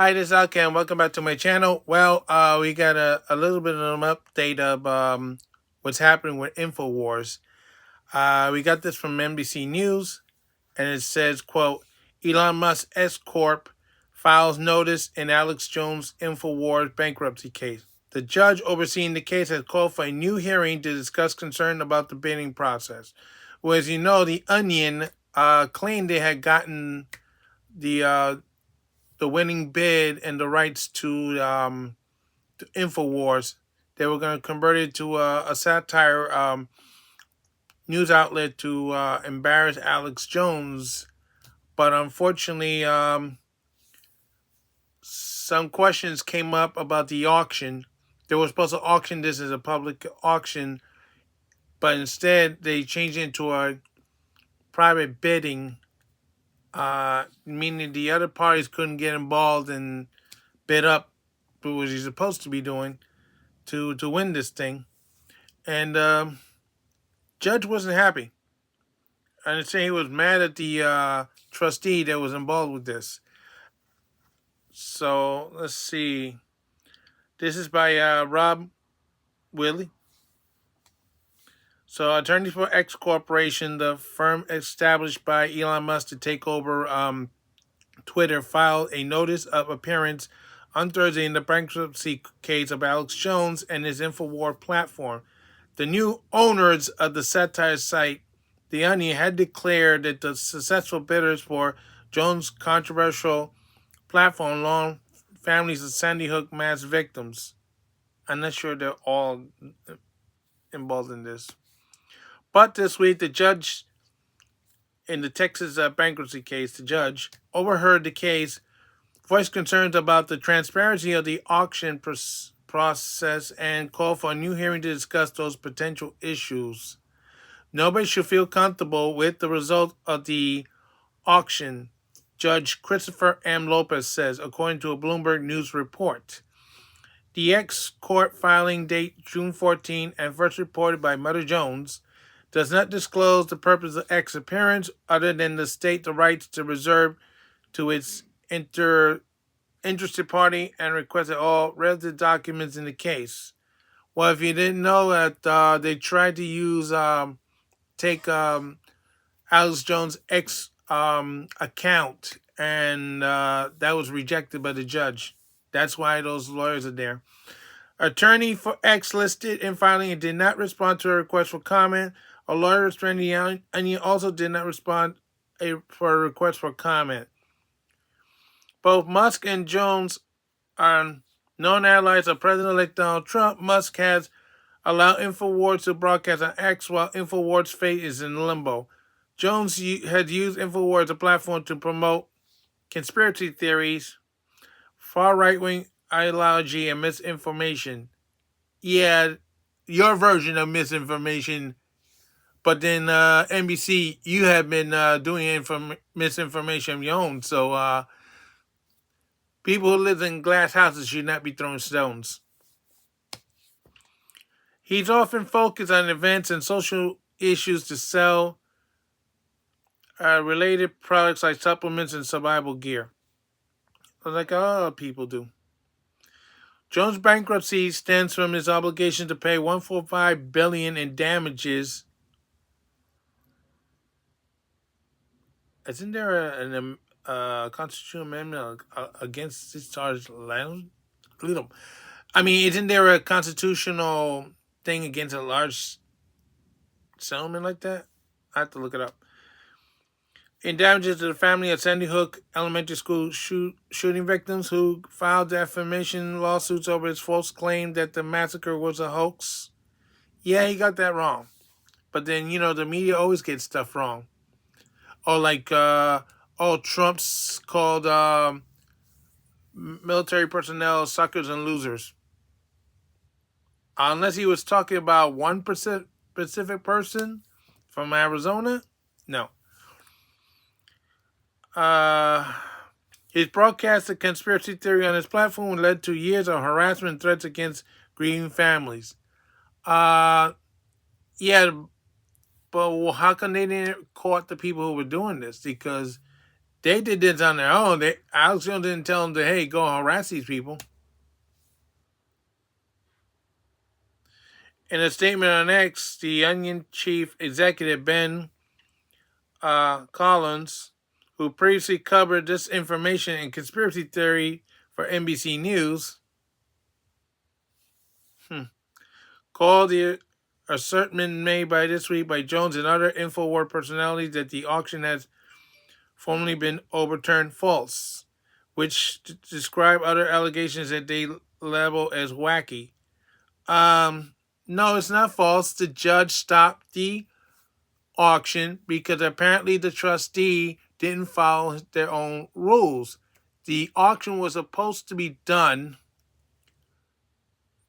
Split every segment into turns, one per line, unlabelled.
Hi, this is Alcan. Welcome back to my channel. Well, we got a little bit of an update of what's happening with Infowars. We got this from NBC News, and it says, quote, Elon Musk X Corp files notice in Alex Jones Infowars bankruptcy case. The judge overseeing the case has called for a new hearing to discuss concern about the bidding process. Well, as you know, The Onion claimed they had gotten the winning bid and the rights to Infowars. They were going to convert it to a satire news outlet to embarrass Alex Jones. But unfortunately, some questions came up about the auction. They were supposed to auction this as a public auction, but instead they changed it into a private bidding, meaning the other parties couldn't get involved and bid up what he's supposed to be doing to win this thing. And judge wasn't happy. I understand he was mad at the trustee that was involved with this. So let's see. This is by Rob Willie. So, attorneys for X Corporation, the firm established by Elon Musk to take over Twitter, filed a notice of appearance on Thursday in the bankruptcy case of Alex Jones and his Infowars platform. The new owners of the satire site, The Onion, had declared that the successful bidders for Jones' controversial platform long families of Sandy Hook mass victims. I'm not sure they're all involved in this. But this week, the judge in the Texas bankruptcy case, the judge overheard the case, voiced concerns about the transparency of the auction process, and called for a new hearing to discuss those potential issues. Nobody should feel comfortable with the result of the auction, Judge Christopher M. Lopez says, according to a Bloomberg News report. The X Corp filing date June 14 and first reported by Mother Jones does not disclose the purpose of X appearance other than to state the rights to reserve to its interested party and requested all relevant documents in the case. Well, if you didn't know that they tried to use take Alex Jones' X account, and that was rejected by the judge. That's why those lawyers are there. Attorney for X listed in filing and did not respond to a request for comment. A lawyer representing the Onion also did not respond for a request for comment. Both Musk and Jones are known allies of President-elect Donald Trump. Musk has allowed Infowars to broadcast on X while Infowars' fate is in limbo. Jones had used Infowars as a platform to promote conspiracy theories, far right-wing ideology, and misinformation. Yeah, your version of misinformation. But then NBC, you have been doing misinformation of your own. So people who live in glass houses should not be throwing stones. He's often focused on events and social issues to sell related products like supplements and survival gear, like other people do. Jones' bankruptcy stems from his obligation to pay $1.45 billion in damages. Isn't there a constitutional amendment against this charge? I mean, isn't there a constitutional thing against a large settlement like that? I have to look it up. In damages to the family of Sandy Hook Elementary School shooting victims who filed defamation lawsuits over his false claim that the massacre was a hoax. Yeah, he got that wrong. But then, the media always gets stuff wrong. Or like, Trump's called military personnel suckers and losers. Unless he was talking about one specific person from Arizona, no. His broadcast of conspiracy theory on his platform led to years of harassment and threats against grieving families. Yeah, but how come they didn't caught the people who were doing this? Because They did this on their own. Alex Jones didn't tell them to, hey, go harass these people. In a statement on X, the Onion chief executive Ben Collins, who previously covered this information and conspiracy theory for NBC News, called the assertion made by this week by Jones and other Infowars personalities that the auction has formally been overturned false, which describe other allegations that they label as wacky. No, it's not false. The judge stopped the auction because apparently the trustee didn't follow their own rules. The auction was supposed to be done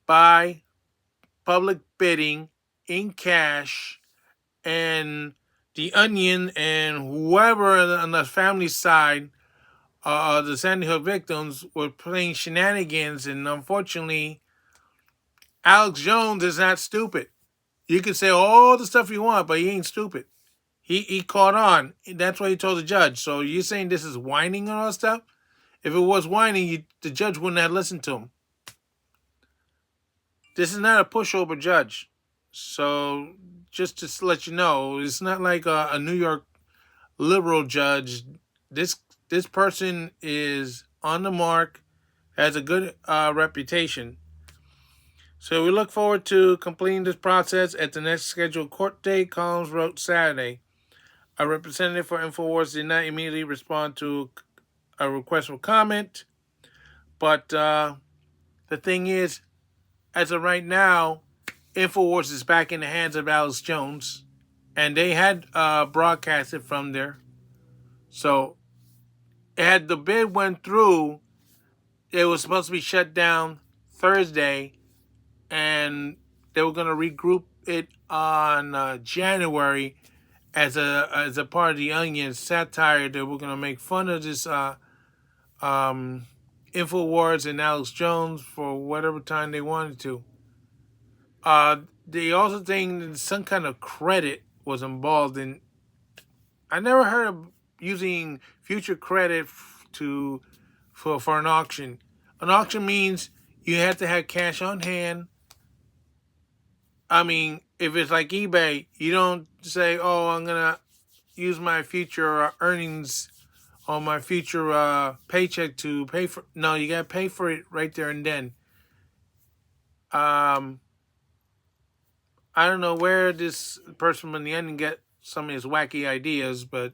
by public bidding in cash, and the Onion and whoever on the family side, the Sandy Hook victims, were playing shenanigans, and unfortunately, Alex Jones is not stupid. You can say all the stuff you want, but he ain't stupid. He caught on. That's what he told the judge. So you're saying this is whining and all that stuff? If it was whining, the judge wouldn't have listened to him. This is not a pushover judge. So just to let you know, it's not like a New York liberal judge. This person is on the mark, has a good reputation. So we look forward to completing this process at the next scheduled court date, Collins wrote Saturday. A representative for Infowars did not immediately respond to a request for comment. But the thing is, as of right now, Infowars is back in the hands of Alex Jones. And they had broadcasted from there. So, had the bid went through, it was supposed to be shut down Thursday. And they were going to regroup it on January as a part of the Onion satire. They were going to make fun of this Infowars and Alex Jones for whatever time they wanted to. They also think that some kind of credit was involved in. I never heard of using future credit for an auction. An auction means you have to have cash on hand. I mean, if it's like eBay, you don't say, "Oh, I'm gonna use my future earnings or my future paycheck to pay for." No, you gotta pay for it right there and then. I don't know where this person from the Onion get some of his wacky ideas, but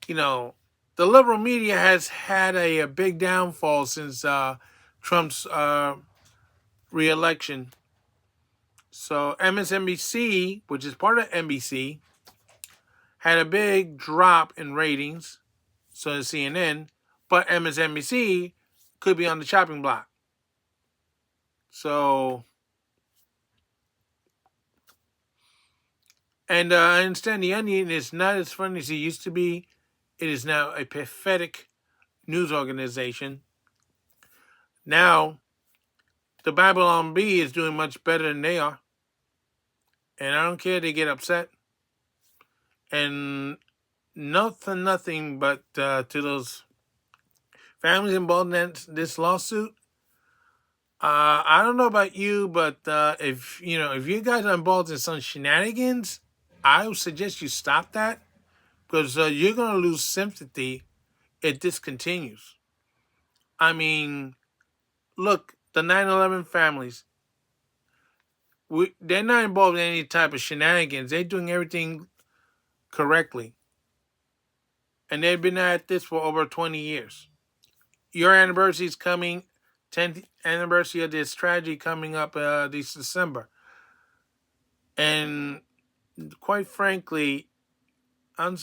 the liberal media has had a big downfall since Trump's re-election. So MSNBC, which is part of NBC, had a big drop in ratings. So did CNN, but MSNBC could be on the chopping block. So, and I understand the Onion is not as funny as it used to be. It is now a pathetic news organization. Now, the Babylon Bee is doing much better than they are. And I don't care, they get upset. And nothing but to those families involved in this lawsuit. I don't know about you, but if you guys are involved in some shenanigans, I would suggest you stop that, because you're going to lose sympathy if this continues. I mean, look, the 9/11 families, they're not involved in any type of shenanigans. They're doing everything correctly. And they've been at this for over 20 years. Your anniversary is coming, 10th anniversary of this tragedy coming up this December. And quite frankly, I'm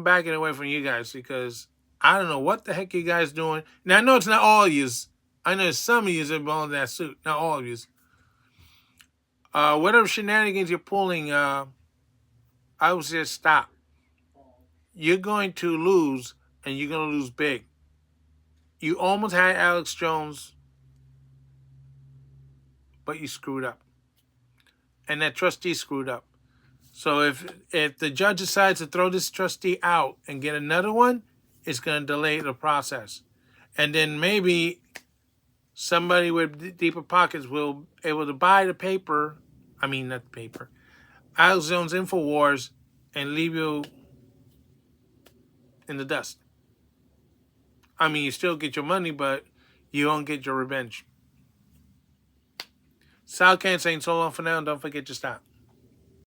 backing away from you guys, because I don't know what the heck you guys doing. Now, I know it's not all of you. I know some of you are involved in that suit. Not all of you. Whatever shenanigans you're pulling, I would say stop. You're going to lose, and you're going to lose big. You almost had Alex Jones, but you screwed up. And that trustee screwed up. So if the judge decides to throw this trustee out and get another one, it's going to delay the process. And then maybe somebody with deeper pockets will able to buy the paper. I mean, not the paper. Alex Jones Infowars and leave you in the dust. I mean, you still get your money, but you don't get your revenge. Sal Kane saying so long for now, and don't forget to stop.